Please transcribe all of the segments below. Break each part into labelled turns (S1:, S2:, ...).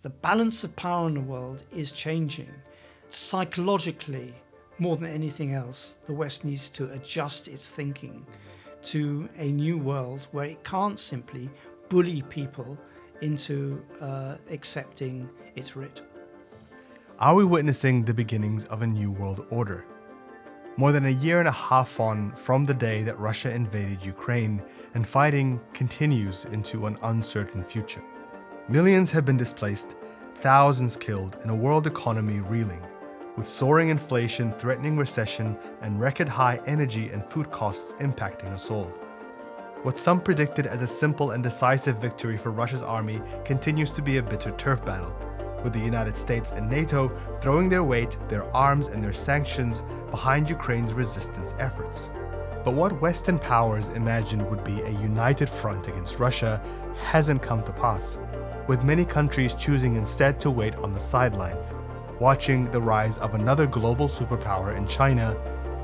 S1: the balance of power in the world is changing. Psychologically, more than anything else, the West needs to adjust its thinking to a new world where it can't simply bully people into accepting its writ.
S2: Are we witnessing the beginnings of a new world order? More than a year and a half on from the day that Russia invaded Ukraine, and fighting continues into an uncertain future. Millions have been displaced, thousands killed, and a world economy reeling, with soaring inflation threatening recession and record-high energy and food costs impacting us all. What some predicted as a simple and decisive victory for Russia's army continues to be a bitter turf battle, with the United States and NATO throwing their weight, their arms, and their sanctions behind Ukraine's resistance efforts. But what Western powers imagined would be a united front against Russia hasn't come to pass, with many countries choosing instead to wait on the sidelines, watching the rise of another global superpower in China,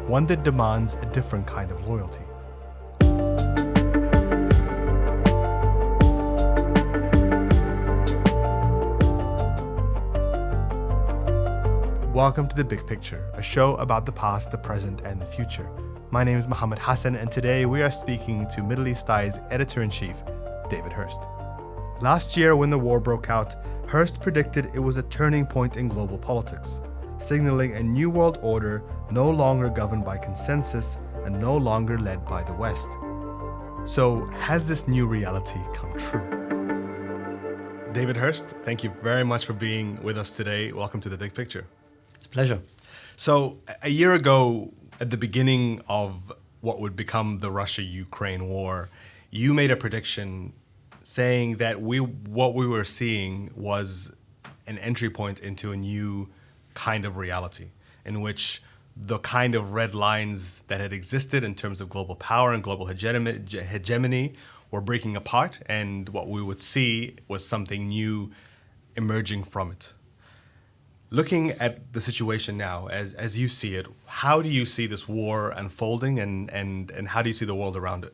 S2: one that demands a different kind of loyalty. Welcome to The Big Picture, a show about the past, the present, and the future. My name is Mohammed Hassan, and today we are speaking to Middle East Eye's Editor-in-Chief, David Hearst. Last year, when the war broke out, Hearst predicted it was a turning point in global politics, signaling a new world order no longer governed by consensus and no longer led by the West. So, has this new reality come true? David Hearst, thank you very much for being with us today. Welcome to The Big Picture.
S1: It's a pleasure.
S2: So, a year ago, at the beginning of what would become the Russia-Ukraine war, you made a prediction saying that what we were seeing was an entry point into a new kind of reality in which the kind of red lines that had existed in terms of global power and global hegemony were breaking apart, and what we would see was something new emerging from it. Looking at the situation now, as you see it, how do you see this war unfolding, and how do you see the world around it?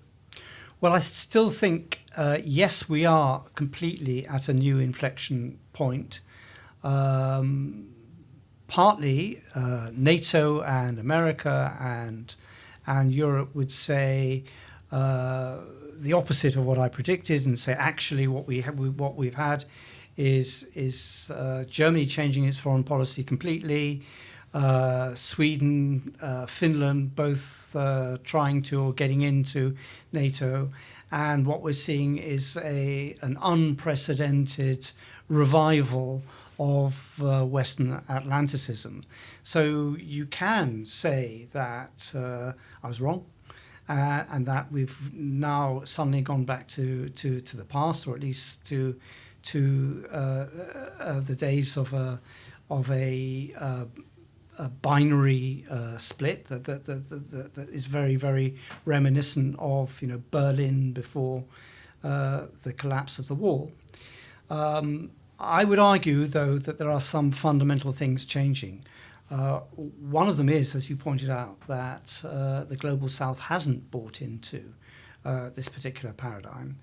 S1: Well, I still think, yes, we are completely at a new inflection point. Partly, NATO and America and Europe would say the opposite of what I predicted, and say actually what we've had is Germany changing its foreign policy completely, Sweden, Finland, both trying to or getting into NATO, and what we're seeing is an unprecedented revival of Western Atlanticism. So you can say that I was wrong, and that we've now suddenly gone back to the past, or at least to the days of a binary split that is very, very reminiscent of Berlin before the collapse of the wall. I would argue, though, that there are some fundamental things changing. One of them is, as you pointed out, that the Global South hasn't bought into this particular paradigm.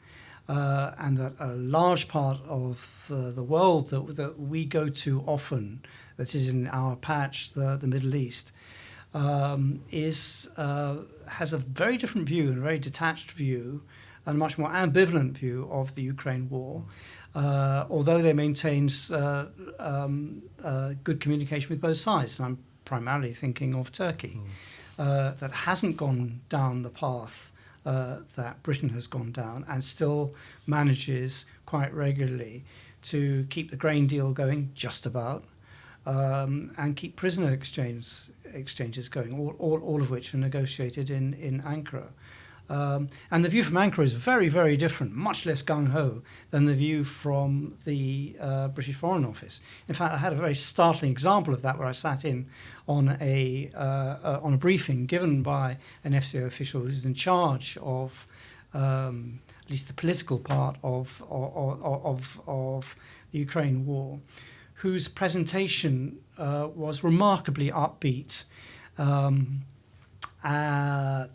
S1: And that a large part of the world that we go to often, that is in our patch, the Middle East, has a very different view and a very detached view and a much more ambivalent view of the Ukraine war, although they maintains good communication with both sides. And I'm primarily thinking of Turkey, that hasn't gone down the path that Britain has gone down, and still manages quite regularly to keep the grain deal going just about, and keep prisoner exchanges going, all of which are negotiated in Ankara. And the view from Ankara is very, very different, much less gung-ho than the view from the British Foreign Office. In fact, I had a very startling example of that where I sat in on a briefing given by an FCO official who's in charge of at least the political part of the Ukraine war, whose presentation was remarkably upbeat.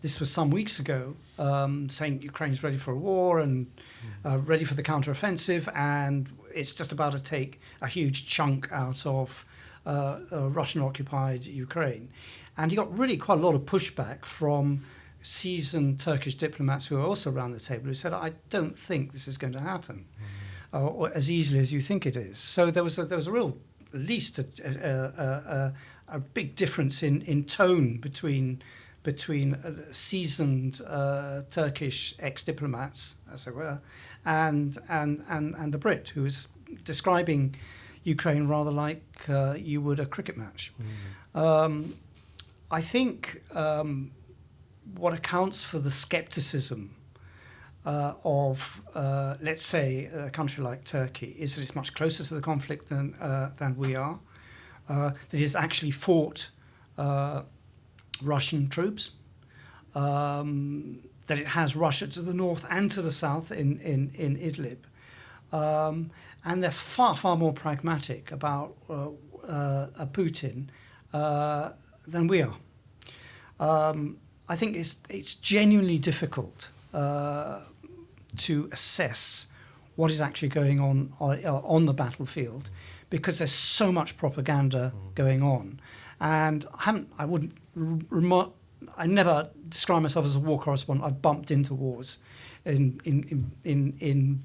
S1: This was some weeks ago, saying Ukraine's ready for a war and ready for the counteroffensive, and it's just about to take a huge chunk out of Russian-occupied Ukraine. And he got really quite a lot of pushback from seasoned Turkish diplomats who were also around the table who said, I don't think this is going to happen or as easily as you think it is. So there was a real, at least a big difference in tone between seasoned Turkish ex-diplomats, as it were, and the Brit, who was describing Ukraine rather like you would a cricket match. I think what accounts for the skepticism of, let's say, a country like Turkey is that it's much closer to the conflict than we are, that it's actually fought Russian troops, that it has Russia to the north and to the south in Idlib. And they're far more pragmatic about Putin than we are. I think it's genuinely difficult to assess what is actually going on the battlefield because there's so much propaganda going on. And I never describe myself as a war correspondent. I've bumped into wars in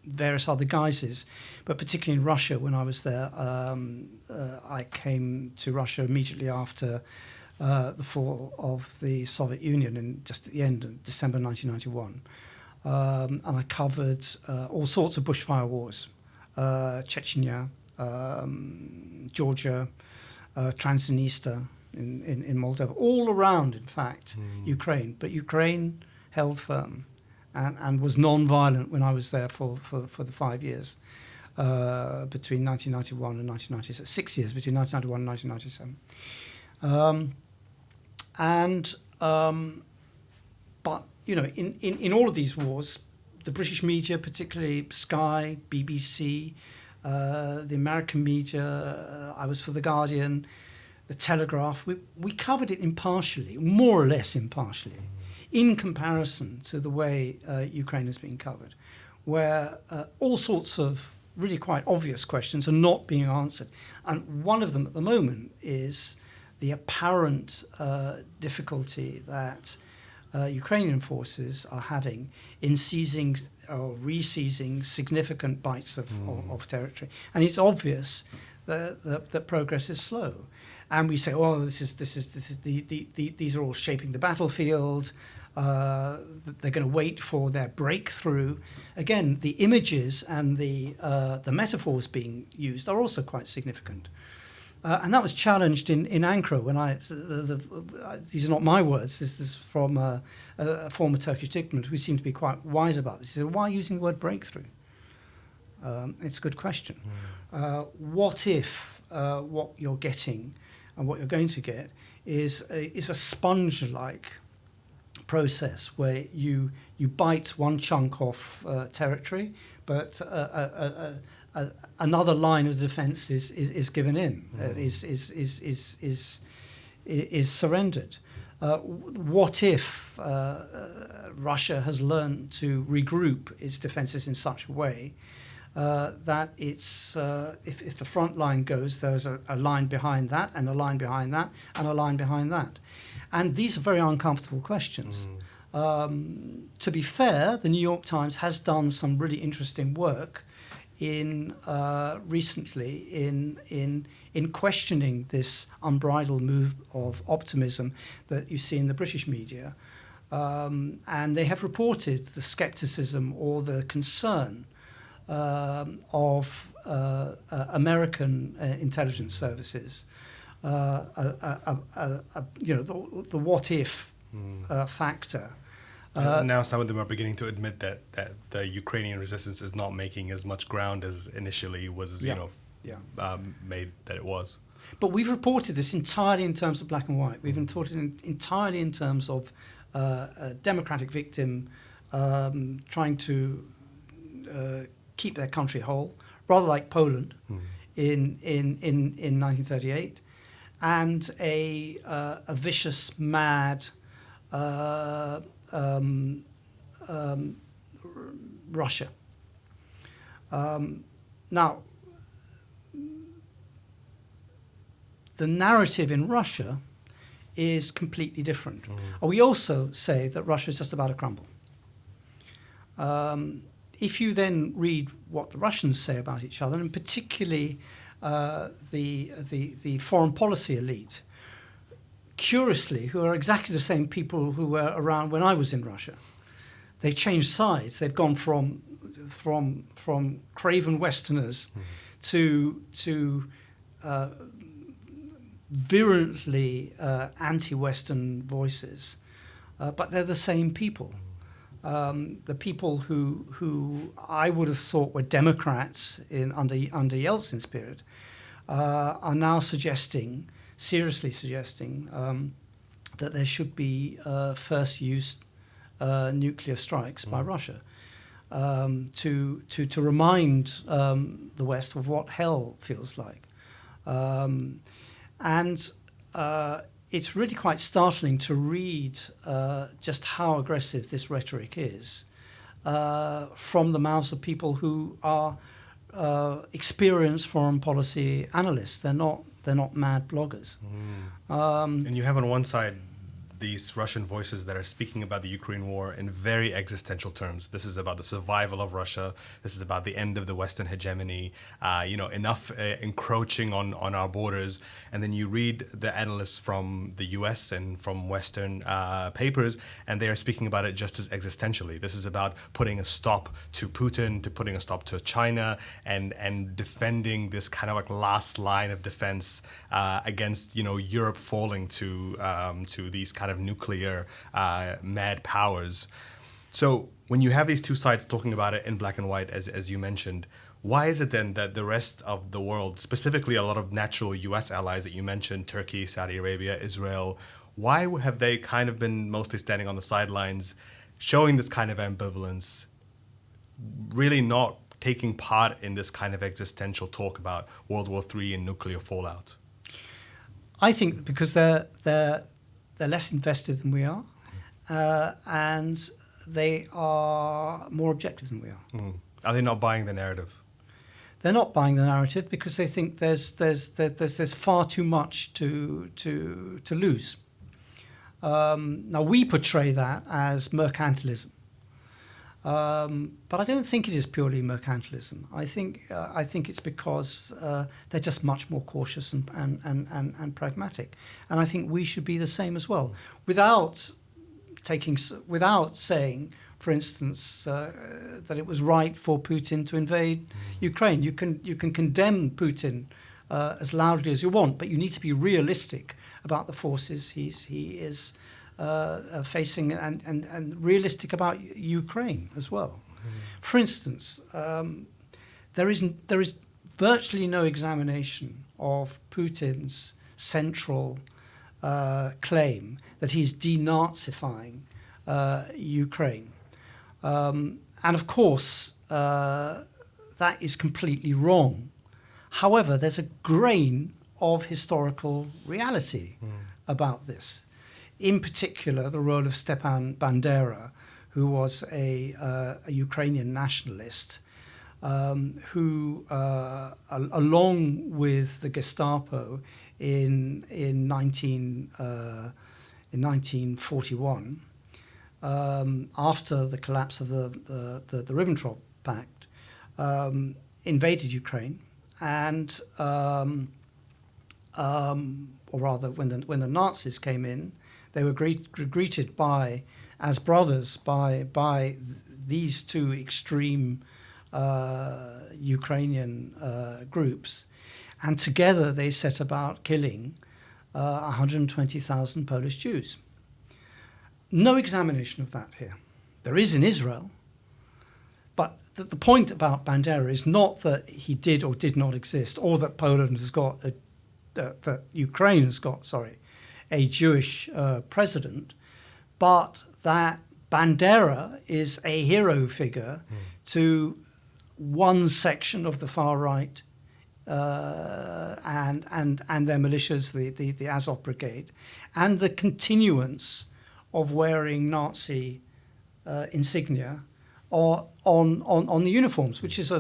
S1: various other guises, but particularly in Russia when I was there. I came to Russia immediately after the fall of the Soviet Union, just at the end of December 1991. And I covered all sorts of bushfire wars, Chechnya, Georgia, Transnistria in Moldova, all around, in fact, Ukraine. But Ukraine held firm and was non-violent when I was there for the 5 years between 1991 and 1997, 6 years between 1991 and 1997. But, you know, in all of these wars, the British media, particularly Sky, BBC, the American media, I was for The Guardian, The Telegraph, we covered it impartially, more or less impartially, in comparison to the way Ukraine has been covered, where all sorts of really quite obvious questions are not being answered. And one of them at the moment is the apparent difficulty that Ukrainian forces are having in seizing or re-seizing significant bites of territory. And it's obvious that progress is slow. And we say, oh, these are all shaping the battlefield. They're going to wait for their breakthrough. Again, the images and the metaphors being used are also quite significant. And that was challenged in Ankara when these are not my words, this is from a former Turkish diplomat who seemed to be quite wise about this. He said, why using the word breakthrough? It's a good question. What if what you're getting and what you're going to get is a sponge-like process where you bite one chunk off territory, but another line of defence is given in, is surrendered. What if Russia has learned to regroup its defences in such a way that it's if the front line goes, there's a line behind that, and a line behind that, and a line behind that, and these are very uncomfortable questions. To be fair, the New York Times has done some really interesting work recently in questioning this unbridled move of optimism that you see in the British media, and they have reported the skepticism or the concern of American intelligence services, the what if factor.
S2: Now some of them are beginning to admit that the Ukrainian resistance is not making as much ground as initially was made that it was.
S1: But we've reported this entirely in terms of black and white. We've reported entirely in terms of a democratic victim trying to keep their country whole, rather like Poland in 1938, and a vicious, mad Russia. Now, the narrative in Russia is completely different. We also say that Russia is just about to crumble. If you then read what the Russians say about each other, and particularly the foreign policy elite, curiously, who are exactly the same people who were around when I was in Russia, they've changed sides. They've gone from craven Westerners to virulently anti-Western voices, but they're the same people. The people who I would have thought were Democrats under Yeltsin's period are now seriously suggesting that there should be first use nuclear strikes by Russia to remind the West of what hell feels like. And it's really quite startling to read just how aggressive this rhetoric is from the mouths of people who are experienced foreign policy analysts. They're not mad bloggers.
S2: And you have on one side these Russian voices that are speaking about the Ukraine war in very existential terms. This is about the survival of Russia. This is about the end of the Western hegemony, enough encroaching on our borders. And then you read the analysts from the US and from Western papers, and they are speaking about it just as existentially. This is about putting a stop to Putin, to putting a stop to China, and defending this kind of like last line of defense against, Europe falling to these kind of nuclear mad powers. So when you have these two sides talking about it in black and white, as you mentioned, why is it then that the rest of the world, specifically a lot of natural US allies that you mentioned, Turkey, Saudi Arabia, Israel, why have they kind of been mostly standing on the sidelines, showing this kind of ambivalence, really not taking part in this kind of existential talk about World War III and nuclear fallout?
S1: I think because they're less invested than we are, and they are more objective than we are.
S2: Are they not buying the narrative?
S1: They're not buying the narrative because they think there's far too much to lose. Now we portray that as mercantilism, but I don't think it is purely mercantilism. I think it's because they're just much more cautious and pragmatic, and I think we should be the same as well, without saying, for instance, that it was right for Putin to invade Ukraine. You can condemn Putin as loudly as you want, but you need to be realistic about the forces he is facing, and realistic about Ukraine as well. For instance, there is virtually no examination of Putin's central claim that he's denazifying Ukraine. And of course, that is completely wrong. However, there's a grain of historical reality about this. In particular, the role of Stepan Bandera, who was a Ukrainian nationalist, who, along with the Gestapo in 1941, after the collapse of the Ribbentrop Pact, invaded Ukraine, and or rather, when the Nazis came in, they were greeted as brothers by these two extreme Ukrainian groups, and together they set about killing 120,000 Polish Jews. No examination of that here. There is in Israel, but the point about Bandera is not that he did or did not exist, or that Poland has got that Ukraine has got, a Jewish president, but that Bandera is a hero figure to one section of the far right and their militias, the Azov Brigade, and the continuance of wearing Nazi insignia on the uniforms, which is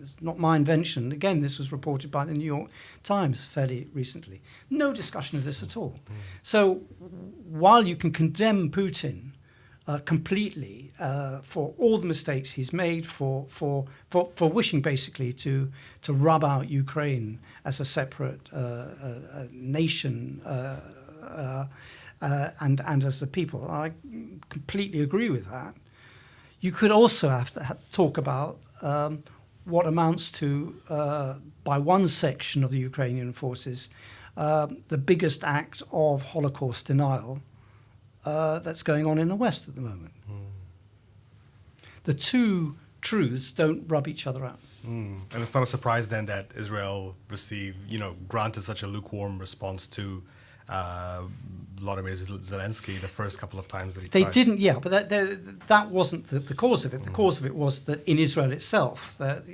S1: It's not my invention. Again, this was reported by the New York Times fairly recently. No discussion of this at all. So while you can condemn Putin completely for all the mistakes he's made, for wishing basically to rub out Ukraine as a separate nation and as a people, I completely agree with that. You could also have to talk about what amounts to, by one section of the Ukrainian forces, the biggest act of Holocaust denial that's going on in the West at the moment. The two truths don't rub each other out.
S2: And it's not a surprise then that Israel granted such a lukewarm response to Volodymyr Zelensky the first couple of times that he tried.
S1: They didn't, yeah, but that wasn't the cause of it. The cause of it was that in Israel itself, that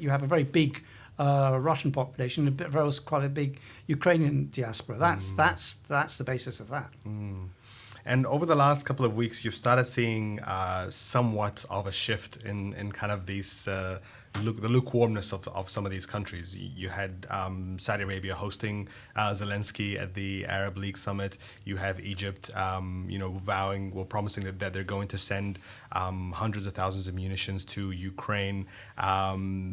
S1: you have a very big Russian population, quite a big Ukrainian diaspora. That's the basis of that.
S2: And over the last couple of weeks, you've started seeing somewhat of a shift in kind of these the lukewarmness of some of these countries. You had Saudi Arabia hosting Zelensky at the Arab League summit. You have Egypt, promising that they're going to send hundreds of thousands of munitions to Ukraine.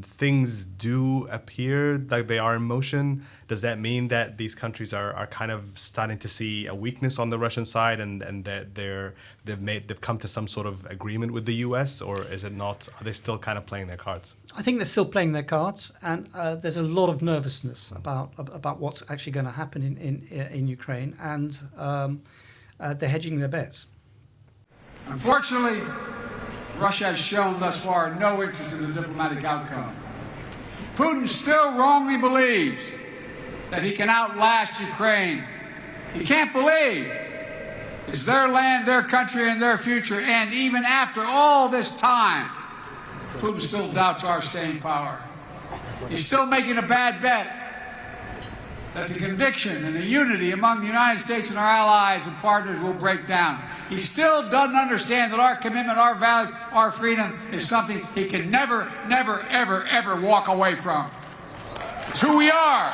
S2: Things do appear like they are in motion. Does that mean that these countries are kind of starting to see a weakness on the Russian side, and that they've come to some sort of agreement with the U.S., or is it not? Are they still kind of playing their cards?
S1: I think they're still playing their cards, and there's a lot of nervousness about what's actually going to happen in Ukraine, and they're hedging their bets.
S3: Unfortunately, Russia has shown thus far no interest in the diplomatic outcome. Putin still wrongly believes that he can outlast Ukraine. He can't believe it's their land, their country, and their future. And even after all this time, Putin still doubts our staying power. He's still making a bad bet that the conviction and the unity among the United States and our allies and partners will break down. He still doesn't understand that our commitment, our values, our freedom is something he can never, never, ever, ever walk away from. It's who we are.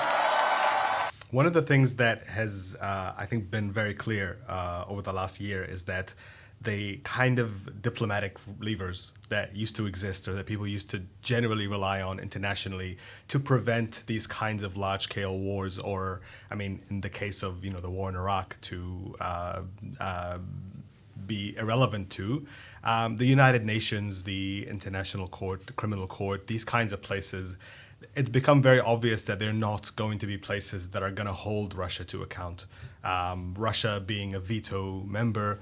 S2: One of the things that has, I think, been very clear over the last year is that the kind of diplomatic levers that used to exist, or that people used to generally rely on internationally to prevent these kinds of large-scale wars, or, I mean, in the case of, the war in Iraq, to be irrelevant to, the United Nations, the International Court, the Criminal Court, these kinds of places, it's become very obvious that they're not going to be places that are going to hold Russia to account. Russia being a veto member,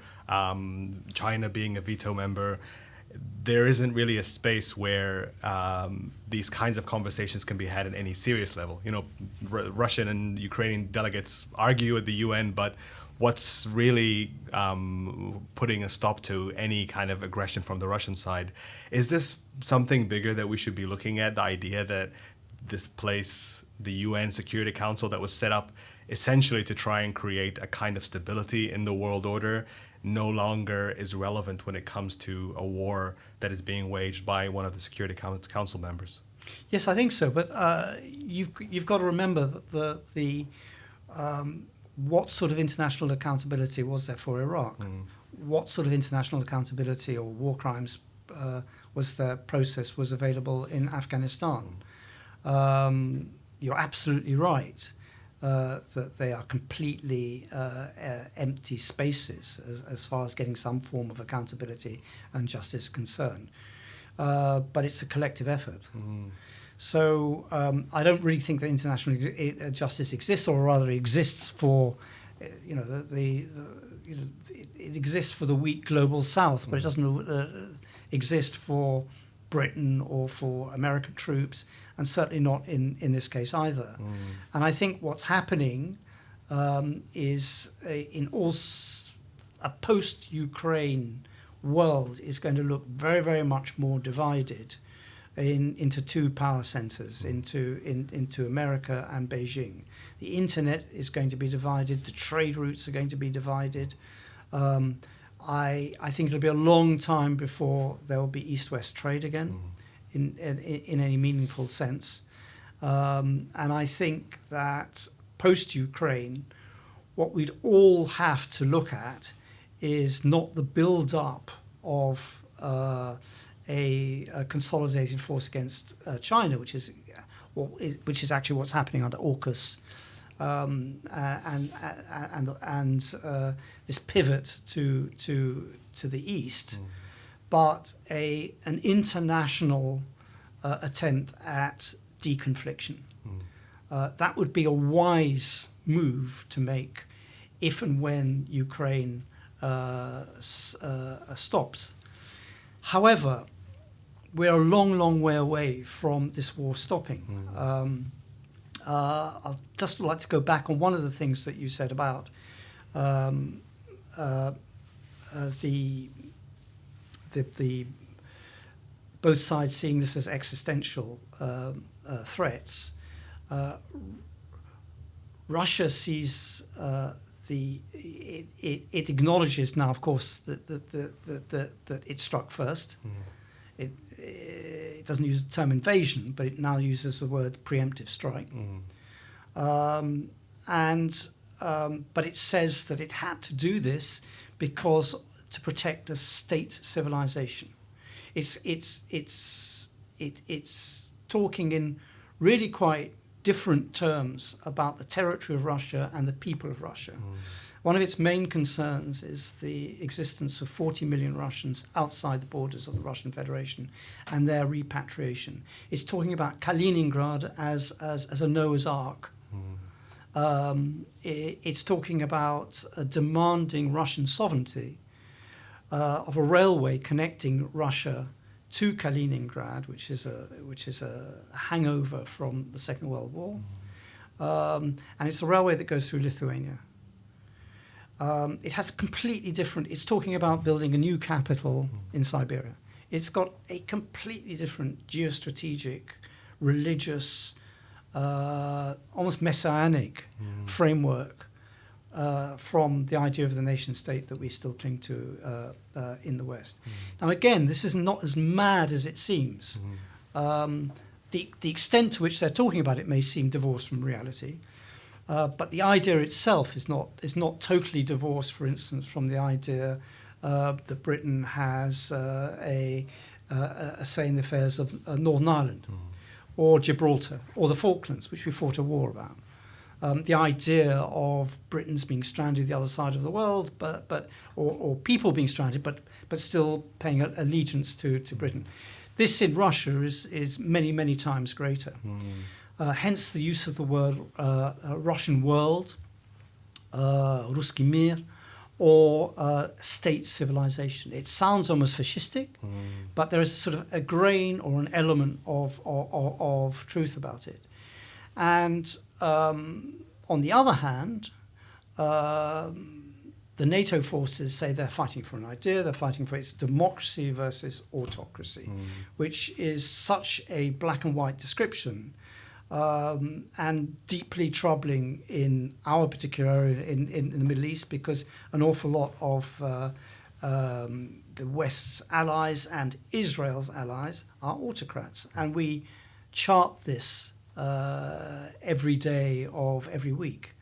S2: China being a veto member, there isn't really a space where these kinds of conversations can be had at any serious level. Russian and Ukrainian delegates argue at the UN, but what's really putting a stop to any kind of aggression from the Russian side? Is this something bigger that we should be looking at? The idea that this place, the UN Security Council, that was set up essentially to try and create a kind of stability in the world order, no longer is relevant when it comes to a war that is being waged by one of the Security Council members.
S1: Yes, I think so. But you've got to remember that the what sort of international accountability was there for Iraq? What sort of international accountability or war crimes was available in Afghanistan? You're absolutely right that they are completely empty spaces as far as getting some form of accountability and justice concerned. But it's a collective effort. So I don't really think that international justice exists, or rather exists for, it exists for the weak global South, but it doesn't exist for Britain or for American troops, and certainly not in this case either. And I think what's happening is a post-Ukraine world is going to look very, very much more divided into two power centers, into America and Beijing. The internet is going to be divided. The trade routes are going to be divided. I think it'll be a long time before there will be East-West trade again in any meaningful sense. And I think that post-Ukraine, what we'd all have to look at is not the build-up of a consolidated force against China, which is actually what's happening under AUKUS, and this pivot to the east, but an international attempt at deconfliction. That would be a wise move to make if and when Ukraine stops. However, we're a long, long way away from this war stopping. I'd just like to go back on one of the things that you said about the both sides seeing this as existential threats. Russia sees it acknowledges now, of course, that it struck first. It doesn't use the term invasion, but it now uses the word preemptive strike. But it says that it had to do this because to protect a state civilization. It's talking in really quite different terms about the territory of Russia and the people of Russia. One of its main concerns is the existence of 40 million Russians outside the borders of the Russian Federation and their repatriation. It's talking about Kaliningrad as a Noah's Ark. It's talking about demanding Russian sovereignty of a railway connecting Russia to Kaliningrad, which is a hangover from the Second World War, and it's a railway that goes through Lithuania. It has a completely different. It's talking about building a new capital in Siberia. It's got a completely different geostrategic, religious, almost messianic framework from the idea of the nation state that we still cling to in the West. Now, again, this is not as mad as it seems. The extent to which they're talking about it may seem divorced from reality, but the idea itself is not totally divorced, for instance, from the idea that Britain has a say in the affairs of Northern Ireland, or Gibraltar, or the Falklands, which we fought a war about. The idea of Britons being stranded the other side of the world, or people being stranded, but still paying allegiance to Britain. This in Russia is many, many times greater. Hence the use of the word Russian world, Ruski mir, or state civilization. It sounds almost fascistic, but there is sort of a grain or an element of truth about it. And on the other hand, the NATO forces say they're fighting for an idea, they're fighting for its democracy versus autocracy, which is such a black and white description and deeply troubling in our particular area in the Middle East, because an awful lot of the West's allies and Israel's allies are autocrats. And we chart this every day of every week.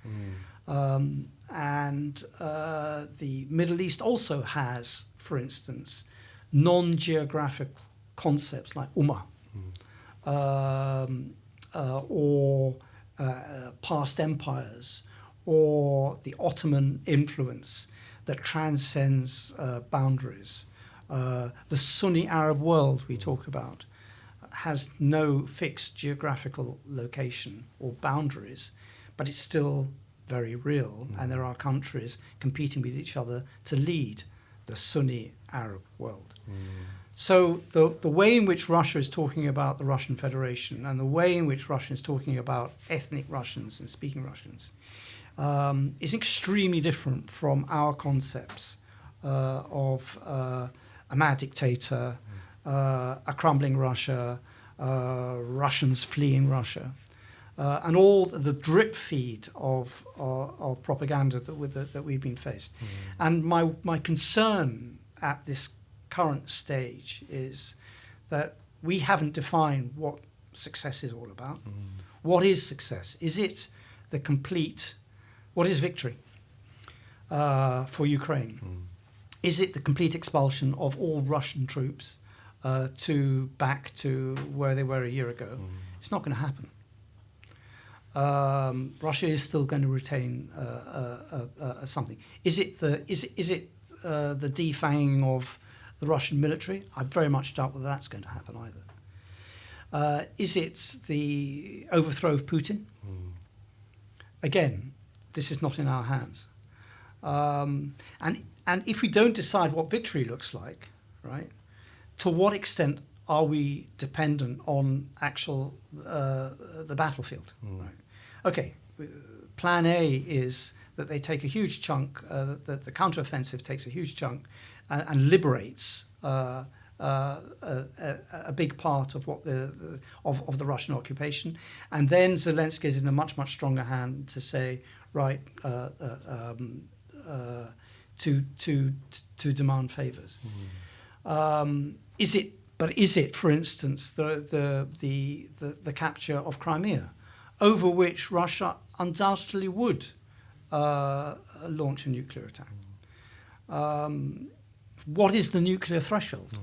S1: And the Middle East also has, for instance, non-geographic concepts like Ummah, or past empires, or the Ottoman influence that transcends boundaries. The Sunni Arab world we talk about has no fixed geographical location or boundaries, but it's still very real, and there are countries competing with each other to lead the Sunni Arab world. So the way in which Russia is talking about the Russian Federation and the way in which Russia is talking about ethnic Russians and speaking Russians is extremely different from our concepts of a mad dictator, a crumbling Russia, Russians fleeing Russia, and all the drip feed of propaganda that we've been faced. And my concern at this current stage is that we haven't defined what success is all about. What is success? Is it the complete? What is victory for Ukraine? Is it the complete expulsion of all Russian troops back to where they were a year ago? It's not going to happen. Russia is still going to retain something. Is it the defanging of the Russian military? I very much doubt whether that's going to happen either. Is it the overthrow of Putin? Again, this is not in our hands. And if we don't decide what victory looks like, right, to what extent are we dependent on the battlefield? Right? Okay, plan A is that they take a huge chunk, that the counteroffensive takes a huge chunk and liberates a big part of what of the Russian occupation, and then Zelensky is in a much stronger hand to say, right, to demand favors. Is it, for instance, the capture of Crimea, over which Russia undoubtedly would launch a nuclear attack? What is the nuclear threshold?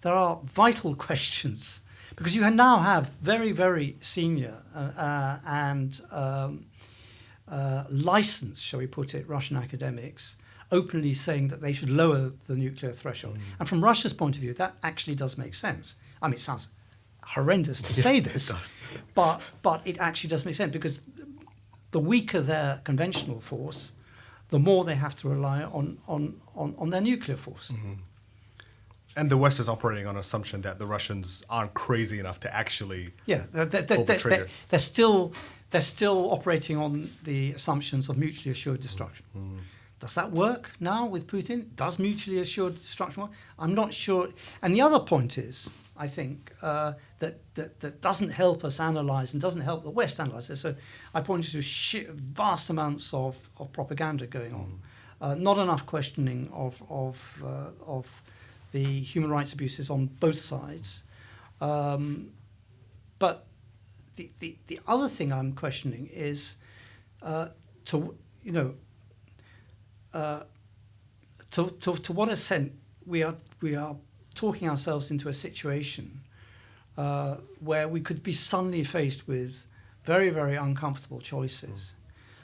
S1: There are vital questions, because you now have very, very senior and licensed, shall we put it, Russian academics openly saying that they should lower the nuclear threshold. And from Russia's point of view, that actually does make sense. I mean, it sounds horrendous to say this,
S2: it does.
S1: but it actually does make sense, because the weaker their conventional force, the more they have to rely on their nuclear force.
S2: And the West is operating on an assumption that the Russians aren't crazy enough to actually
S1: pull the trigger. They're still operating on the assumptions of mutually assured destruction. Does that work now with Putin? Does mutually assured destruction work? I'm not sure. And the other point is, I think, that doesn't help us analyse and doesn't help the West analyse this. So I pointed to vast amounts of propaganda going on. Not enough questioning of the human rights abuses on both sides. But the other thing I'm questioning is to what extent we are talking ourselves into a situation where we could be suddenly faced with very, very uncomfortable choices,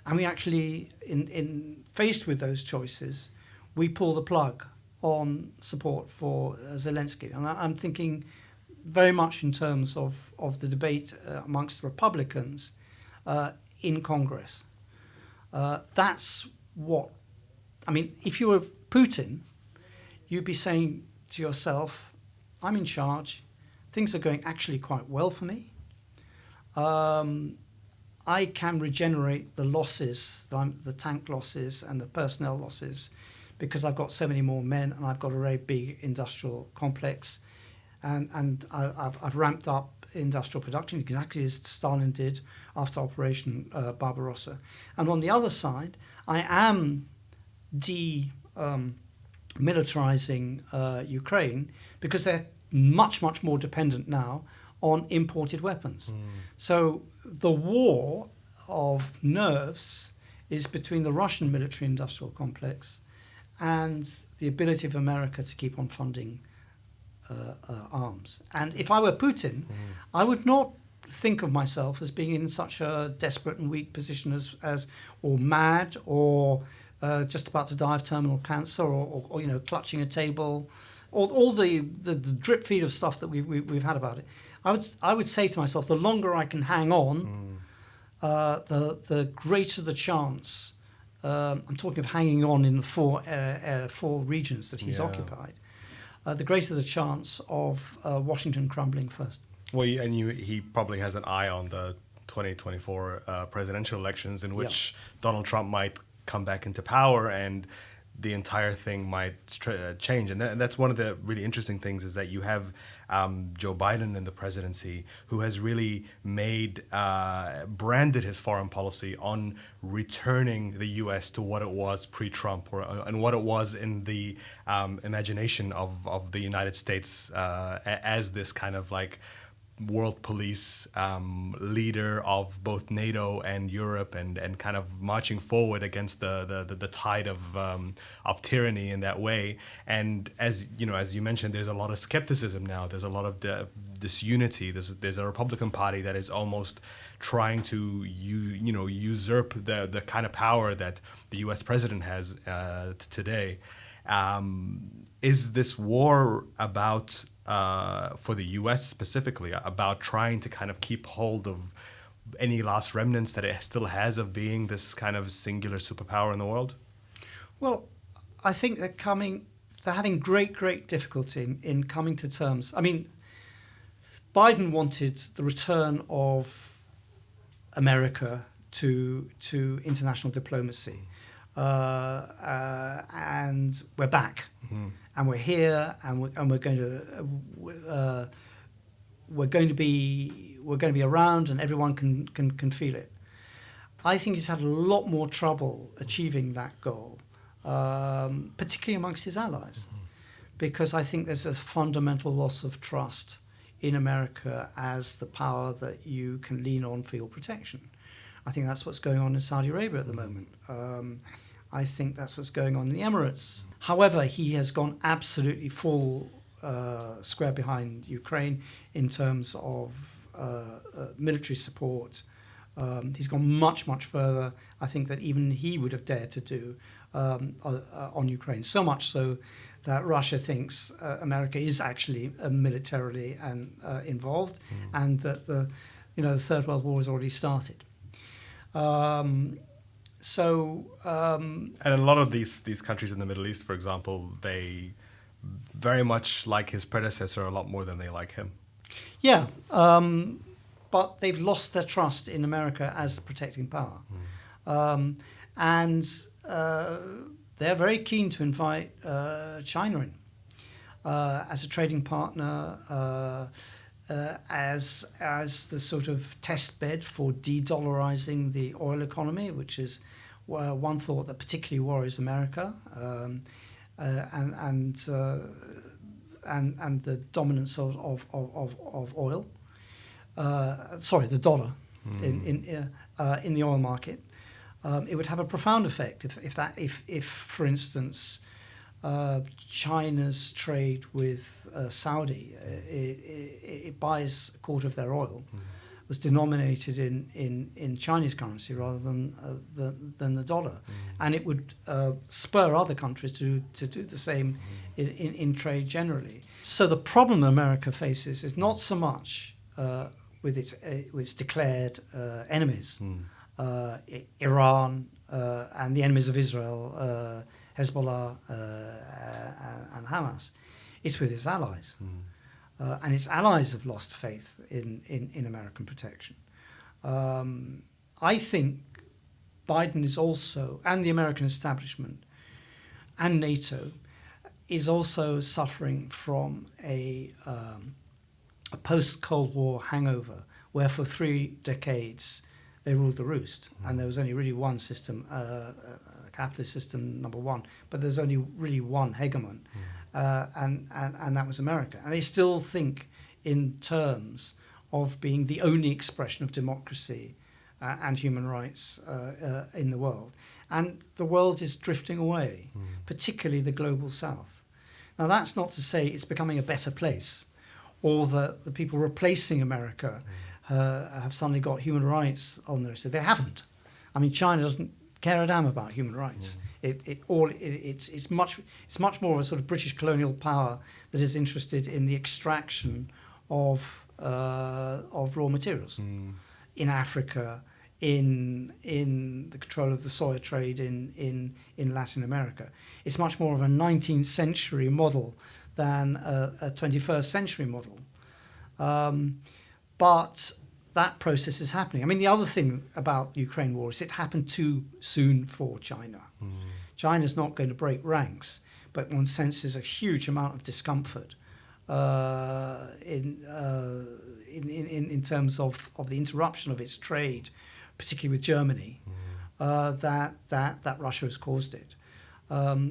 S1: and we actually, in faced with those choices, we pull the plug on support for Zelensky. And I'm thinking very much in terms of the debate amongst Republicans in Congress. That's what, I mean, if you were Putin, you'd be saying to yourself, I'm in charge, things are going actually quite well for me. I can regenerate the losses, the tank losses and the personnel losses, because I've got so many more men and I've got a very big industrial complex, and I've ramped up industrial production exactly as Stalin did after Operation Barbarossa. And on the other side, I am militarizing Ukraine, because they're much more dependent now on imported weapons. So the war of nerves is between the Russian military industrial complex and the ability of America to keep on funding arms. And if I were Putin, I would not think of myself as being in such a desperate and weak position as or mad, or just about to die of terminal cancer, or clutching a table, or all the drip feed of stuff that we've had about it. I would say to myself, the longer I can hang on, the greater the chance. I'm talking of hanging on in the four regions that he's occupied. The greater the chance of Washington crumbling first.
S2: Well, he probably has an eye on the 2024 presidential elections, in which Donald Trump might come back into power, and the entire thing might change. And that's one of the really interesting things, is that you have Joe Biden in the presidency, who has really branded his foreign policy on returning the U.S. to what it was pre-Trump, and what it was in the imagination of the United States as this kind of like world police leader of both NATO and Europe, and kind of marching forward against the tide of tyranny in that way. And as you mentioned, there's a lot of skepticism now. There's a lot of disunity. There's a Republican Party that is almost trying to usurp the kind of power that the U.S. president has today. Is this war about, for the U.S. specifically, about trying to kind of keep hold of any last remnants that it still has of being this kind of singular superpower in the world?
S1: Well, I think they're having great difficulty in coming to terms. I mean, Biden wanted the return of America to international diplomacy, and we're back. Mm-hmm. And we're here, and we're going to be around, and everyone can feel it. I think he's had a lot more trouble achieving that goal, particularly amongst his allies, because I think there's a fundamental loss of trust in America as the power that you can lean on for your protection. I think that's what's going on in Saudi Arabia at the moment. I think that's what's going on in the Emirates. However, he has gone absolutely full square behind Ukraine in terms of military support. He's gone much further, I think, than even he would have dared to do on Ukraine. So much so that Russia thinks America is actually militarily involved, and that the Third World War has already started. And
S2: a lot of these countries in the Middle East, for example, they very much like his predecessor a lot more than they like him.
S1: Yeah, but they've lost their trust in America as protecting power. And they're very keen to invite China in as a trading partner, as the sort of test bed for de-dollarizing the oil economy, which is one thought that particularly worries America, and the dominance of oil. The dollar in the oil market. It would have a profound effect if for instance, China's trade with Saudi, it buys a quarter of their oil, was denominated in Chinese currency rather than the dollar, and it would spur other countries to do the same in trade generally. So the problem America faces is not so much with its declared enemies, Iran and the enemies of Israel, Hezbollah and Hamas. It's with its allies. And its allies have lost faith in American protection. I think Biden is also, and the American establishment, and NATO, is also suffering from a post-Cold War hangover, where for 3 decades they ruled the roost, and there was only really one system, capitalist system number one, but there's only really one hegemon, and that was America. And they still think in terms of being the only expression of democracy and human rights in the world. And the world is drifting away, particularly the global south. Now, that's not to say it's becoming a better place, or that the people replacing America have suddenly got human rights on their side. They haven't. I mean, China doesn't care a damn about human rights. It's much more of a sort of British colonial power that is interested in the extraction of raw materials in Africa, in the control of the soya trade in Latin America. It's much more of a 19th century model than a 21st century model. But that process is happening. I mean, the other thing about the Ukraine war is it happened too soon for China. China's not going to break ranks, but one senses a huge amount of discomfort in terms of the interruption of its trade, particularly with Germany, that Russia has caused it.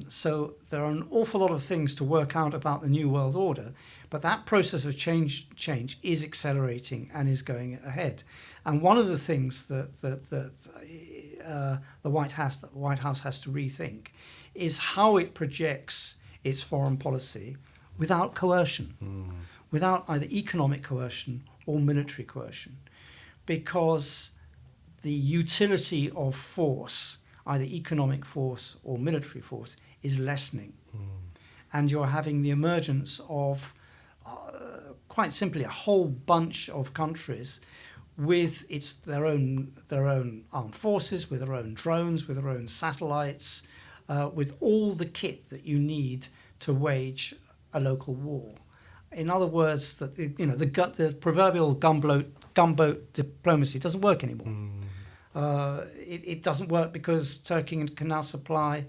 S1: So there are an awful lot of things to work out about the New World Order, but that process of change is accelerating and is going ahead. And one of the things that the White House has to rethink is how it projects its foreign policy without coercion, without either economic coercion or military coercion, because the utility of force, either economic force or military force, is lessening. And you're having the emergence of, quite simply, a whole bunch of countries with their own armed forces, with their own drones, with their own satellites, with all the kit that you need to wage a local war. In other words, the proverbial gunboat diplomacy doesn't work anymore. It doesn't work because Turkey can now supply,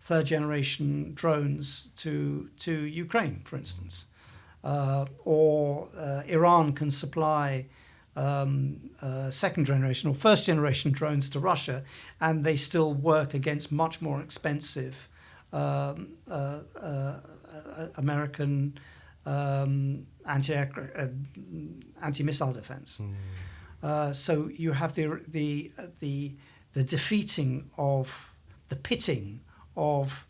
S1: third generation drones to Ukraine, for instance, or Iran can supply second generation or first generation drones to Russia, and they still work against much more expensive American anti-missile defense. So you have the defeating of the pitting of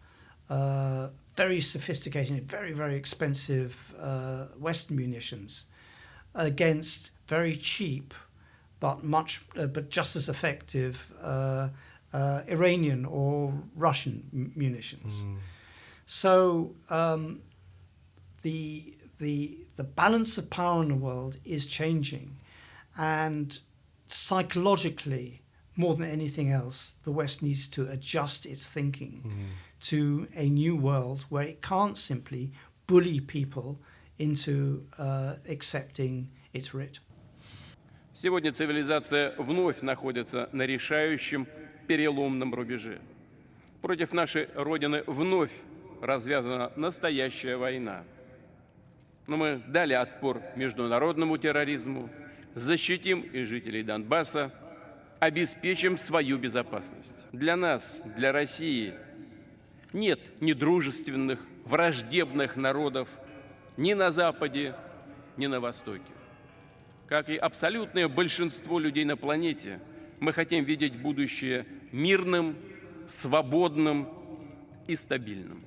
S1: very sophisticated, very, very expensive Western munitions against very cheap but just as effective Iranian or Russian munitions. So the balance of power in the world is changing, and psychologically, more than anything else, the West needs to adjust its thinking to a new world where it can't simply bully people into accepting its writ.
S4: Сегодня цивилизация вновь находится на решающем переломном рубеже. Против нашей Родины вновь развязана настоящая война. Но мы дали отпор международному терроризму, защитим и жителей Донбасса, обеспечим свою безопасность. Для нас, для России, нет недружественных, враждебных народов ни на Западе, ни на Востоке. Как и абсолютное большинство людей на планете, мы хотим видеть будущее мирным, свободным и стабильным.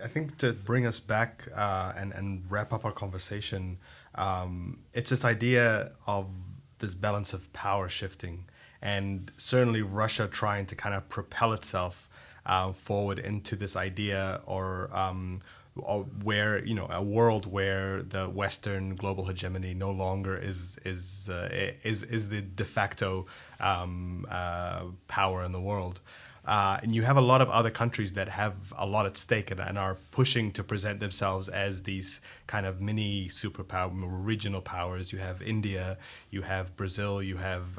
S2: I think to bring us back and wrap up our conversation, it's this idea of this balance of power shifting, and certainly Russia trying to kind of propel itself forward into this idea, or where a world where the Western global hegemony no longer is the de facto power in the world. And you have a lot of other countries that have a lot at stake and are pushing to present themselves as these kind of mini superpower, regional powers. You have India, you have Brazil, you have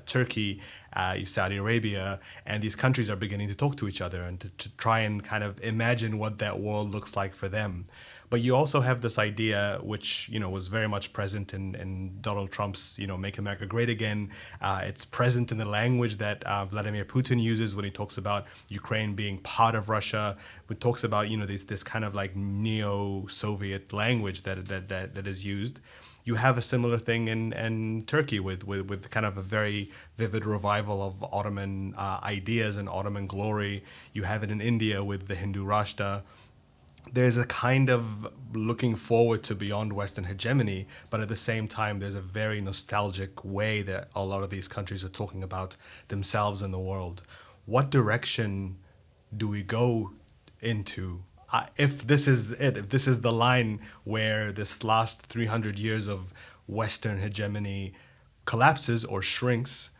S2: Turkey, you have Saudi Arabia, and these countries are beginning to talk to each other and to try and kind of imagine what that world looks like for them. But you also have this idea, which was very much present in Donald Trump's "Make America Great Again." It's present in the language that Vladimir Putin uses when he talks about Ukraine being part of Russia. It talks about this kind of like neo-Soviet language that is used. You have a similar thing in Turkey with kind of a very vivid revival of Ottoman ideas and Ottoman glory. You have it in India with the Hindu Rashtra. There's a kind of looking forward to beyond Western hegemony, but at the same time, there's a very nostalgic way that a lot of these countries are talking about themselves in the world. What direction do we go into? If this is it, if this is the line where this last 300 years of Western hegemony collapses or shrinks,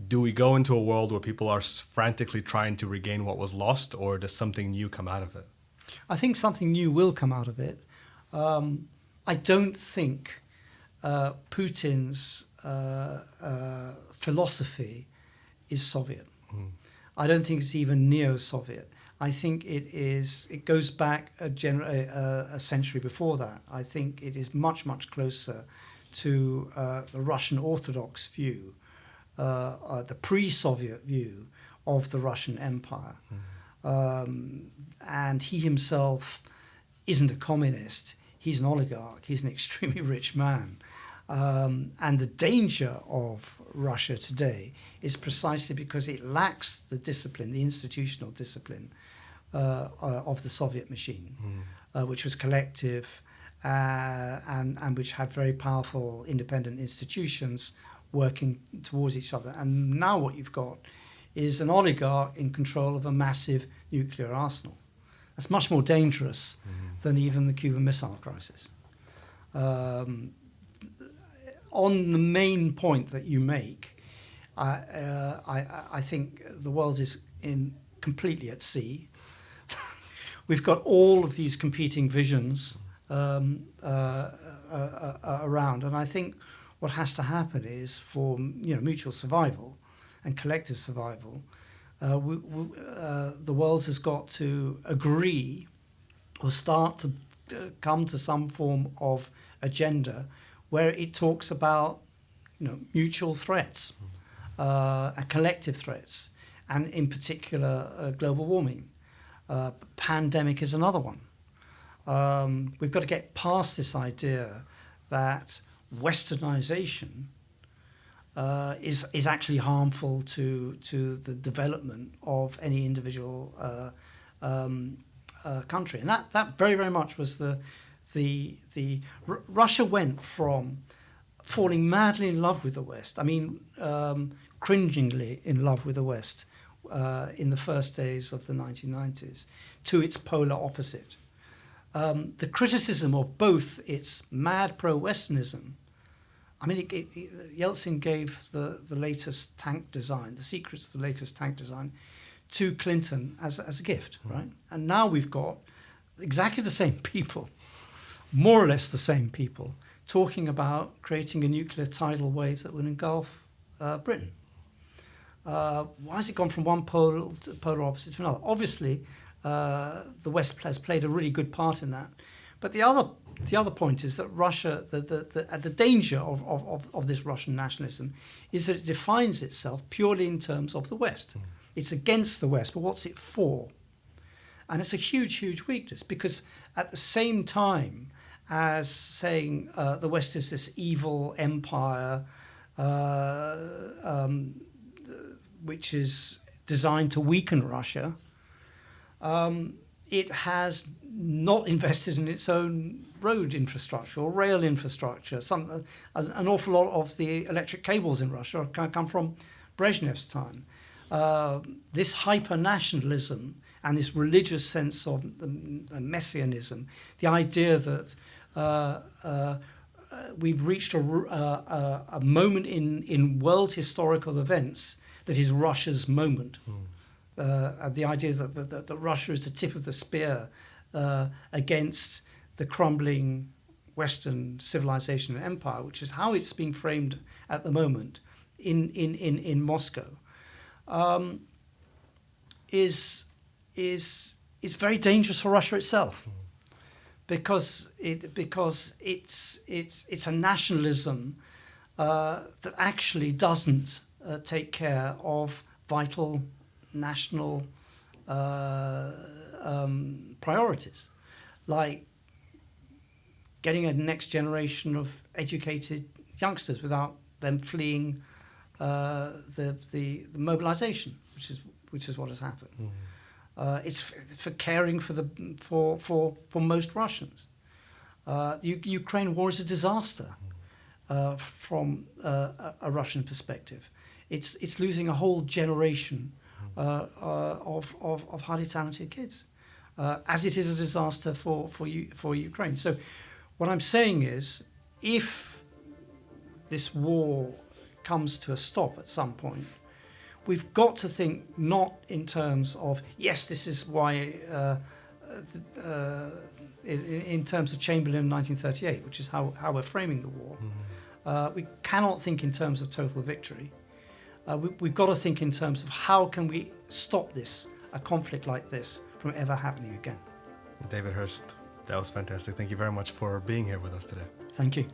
S2: do we go into a world where people are frantically trying to regain what was lost, or does something new come out of it?
S1: I think something new will come out of it. I don't think Putin's philosophy is Soviet. I don't think it's even neo-Soviet. I think it goes back a century before that. I think it is much, much closer to the Russian Orthodox view, the pre-Soviet view of the Russian Empire. And he himself isn't a communist. He's an oligarch. He's an extremely rich man. And the danger of Russia today is precisely because it lacks the discipline, the institutional discipline of the Soviet machine, which was collective and which had very powerful independent institutions working towards each other. And now what you've got is an oligarch in control of a massive nuclear arsenal. That's much more dangerous than even the Cuban Missile Crisis. On the main point that you make, I think the world is completely at sea. We've got all of these competing visions around, and I think what has to happen is for mutual survival and collective survival, the world has got to agree or start to come to some form of agenda where it talks about mutual threats, collective threats, and in particular global warming. Pandemic is another one. We've got to get past this idea that Westernization is actually harmful to the development of any individual country, and that very, very much was Russia went from falling madly in love with the West, cringingly in love with the West in the first days of the 1990s, to its polar opposite. The criticism of both its mad pro-Westernism, Yeltsin gave the latest tank design, the secrets of the latest tank design, to Clinton as a gift, right? And now we've got exactly the same people, more or less the same people, talking about creating a nuclear tidal wave that would engulf Britain. Why has it gone from one polar opposite to another? Obviously, the West has played a really good part in that. But the other point is that Russia, the danger of this Russian nationalism is that it defines itself purely in terms of the West. It's against the West, but what's it for? And it's a huge, huge weakness, because at the same time as saying the West is this evil empire which is designed to weaken Russia, it has not invested in its own road infrastructure or rail infrastructure. An awful lot of the electric cables in Russia come from Brezhnev's time. This hyper-nationalism and this religious sense of messianism, the idea that we've reached a moment in world historical events that is Russia's moment. The idea that Russia is the tip of the spear against the crumbling Western civilization and empire, which is how it's being framed at the moment in Moscow, is very dangerous for Russia itself, because it's a nationalism that actually doesn't take care of vital national priorities, like getting a next generation of educated youngsters without them fleeing the mobilization, which is what has happened. It's for caring for most Russians. The Ukraine war is a disaster from a Russian perspective. It's losing a whole generation of highly talented kids, as it is a disaster for Ukraine. So what I'm saying is, if this war comes to a stop at some point, we've got to think not in terms of, yes, this is why, in terms of Chamberlain in 1938, which is how we're framing the war. We cannot think in terms of total victory. We've got to think in terms of how can we stop this, a conflict like this, from ever happening again.
S2: David Hearst, that was fantastic. Thank you very much for being here with us today.
S1: Thank you.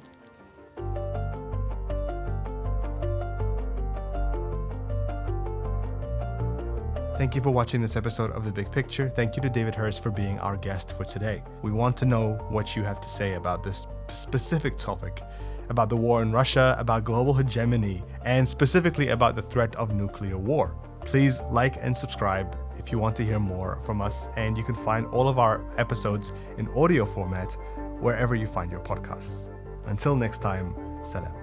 S2: Thank you for watching this episode of The Big Picture. Thank you to David Hearst for being our guest for today. We want to know what you have to say about this specific topic, about the war in Russia, about global hegemony, and specifically about the threat of nuclear war. Please like and subscribe if you want to hear more from us, and you can find all of our episodes in audio format wherever you find your podcasts. Until next time, salam.